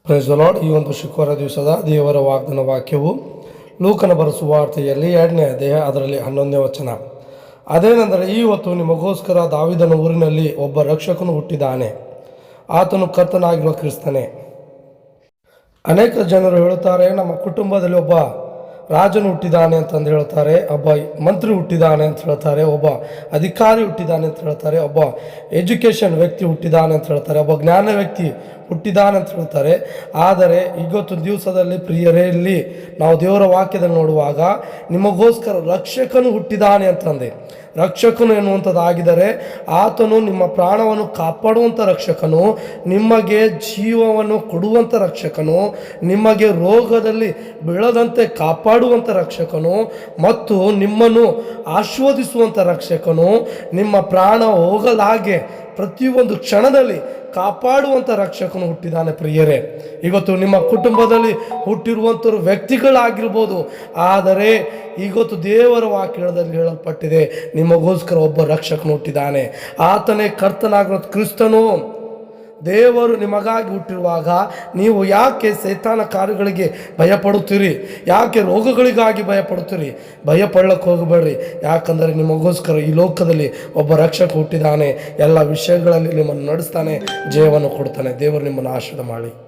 Praise the lord. ಈ ಒಂದು ಶುಕ್ರವಾರ ದಿವಸದ ದೇವರ ವಾಗ್ದಾನ ವಾಕ್ಯವು ಲೂಕನ ಬರೆಸುವಾರ್ತೆಯಲ್ಲಿ 2ನೇ ಅಧ್ಯಾಯ ಅದರಲ್ಲಿ 11ನೇ ವಚನ. ಅದೇನೆಂದರೆ, ಈ ಹೊತ್ತು ನಿಮಗೋಸ್ಕರ ದಾವೀದನ ಊರಿನಲ್ಲಿ ಒಬ್ಬ ರಕ್ಷಕನು ಹುಟ್ಟಿದ್ದಾನೆ, ಆತನು ಕರ್ತನಾಗಿರುವ ಕ್ರಿಸ್ತನೇ. ಅನೇಕ ಜನರು ಹೇಳುತ್ತಾರೆ, ನಮ್ಮ ಕುಟುಂಬದಲ್ಲಿ ಒಬ್ಬ ರಾಜನು ಹುಟ್ಟಿದ್ದಾನೆ ಅಂತಂದು ಹೇಳ್ತಾರೆ, ಒಬ್ಬ ಮಂತ್ರಿ ಹುಟ್ಟಿದ್ದಾನೆ ಅಂತ ಹೇಳ್ತಾರೆ, ಒಬ್ಬ ಅಧಿಕಾರಿ ಹುಟ್ಟಿದ್ದಾನೆ ಅಂತ ಹೇಳ್ತಾರೆ, ಒಬ್ಬ ಎಜುಕೇಷನ್ ವ್ಯಕ್ತಿ ಹುಟ್ಟಿದ್ದಾನೆ ಅಂತ ಹೇಳ್ತಾರೆ, ಒಬ್ಬ ಜ್ಞಾನ ವ್ಯಕ್ತಿ ಹುಟ್ಟಿದ್ದಾನೆ ಅಂತ ಹೇಳ್ತಾರೆ. ಆದರೆ ಇವತ್ತು ದಿವಸದಲ್ಲಿ ಪ್ರಿಯರೇ, ಇಲ್ಲಿ ನಾವು ದೇವರ ವಾಕ್ಯದಲ್ಲಿ ನೋಡುವಾಗ ನಿಮಗೋಸ್ಕರ ರಕ್ಷಕನು ಹುಟ್ಟಿದ್ದಾನೆ ಅಂತಂದೆ. ರಕ್ಷಕನು ಎನ್ನುವಂಥದ್ದಾಗಿದ್ದರೆ ಆತನು ನಿಮ್ಮ ಪ್ರಾಣವನ್ನು ಕಾಪಾಡುವಂಥ ರಕ್ಷಕನು, ನಿಮಗೆ ಜೀವವನ್ನು ಕೊಡುವಂಥ ರಕ್ಷಕನು, ನಿಮಗೆ ರೋಗದಲ್ಲಿ ಬೀಳದಂತೆ ಕಾಪಾಡುವಂಥ ರಕ್ಷಕನು, ಮತ್ತು ನಿಮ್ಮನ್ನು ಆಶೀರ್ವದಿಸುವಂಥ ರಕ್ಷಕನು, ನಿಮ್ಮ ಪ್ರಾಣ ಹೋಗಲಾಗೆ ಪ್ರತಿಯೊಂದು ಕ್ಷಣದಲ್ಲಿ ಕಾಪಾಡುವಂಥ ರಕ್ಷಕನು ಹುಟ್ಟಿದ್ದಾನೆ. ಪ್ರಿಯರೇ, ಇವತ್ತು ನಿಮ್ಮ ಕುಟುಂಬದಲ್ಲಿ ಹುಟ್ಟಿರುವಂಥವ್ರು ವ್ಯಕ್ತಿಗಳಾಗಿರ್ಬೋದು, ಆದರೆ ಇವತ್ತು ದೇವರ ವಾಕ್ಯದಲ್ಲಿ ಹೇಳಲ್ಪಟ್ಟಿದೆ, ನಿಮಗೋಸ್ಕರ ಒಬ್ಬ ರಕ್ಷಕನು ಹುಟ್ಟಿದ್ದಾನೆ, ಆತನೇ ಕರ್ತನಾಗಿರೋ ಕ್ರಿಸ್ತನು. ದೇವರು ನಿಮಗಾಗಿ ಹುಟ್ಟಿರುವಾಗ ನೀವು ಯಾಕೆ ಸೈತಾನ ಕಾರ್ಯಗಳಿಗೆ ಭಯಪಡುತ್ತೀರಿ? ಯಾಕೆ ರೋಗಗಳಿಗಾಗಿ ಭಯಪಡುತ್ತೀರಿ? ಭಯಪಡಕ್ಕೆ ಹೋಗಬೇಡ್ರಿ. ಯಾಕಂದರೆ ನಿಮಗೋಸ್ಕರ ಈ ಲೋಕದಲ್ಲಿ ಒಬ್ಬ ರಕ್ಷಕ ಹುಟ್ಟಿದ್ದಾನೆ. ಎಲ್ಲ ವಿಷಯಗಳಲ್ಲಿ ನಿಮ್ಮನ್ನು ನಡೆಸ್ತಾನೆ, ಜಯವನ್ನು ಕೊಡ್ತಾನೆ. ದೇವರು ನಿಮ್ಮನ್ನು ಆಶೀರ್ವಾದ ಮಾಡಿ.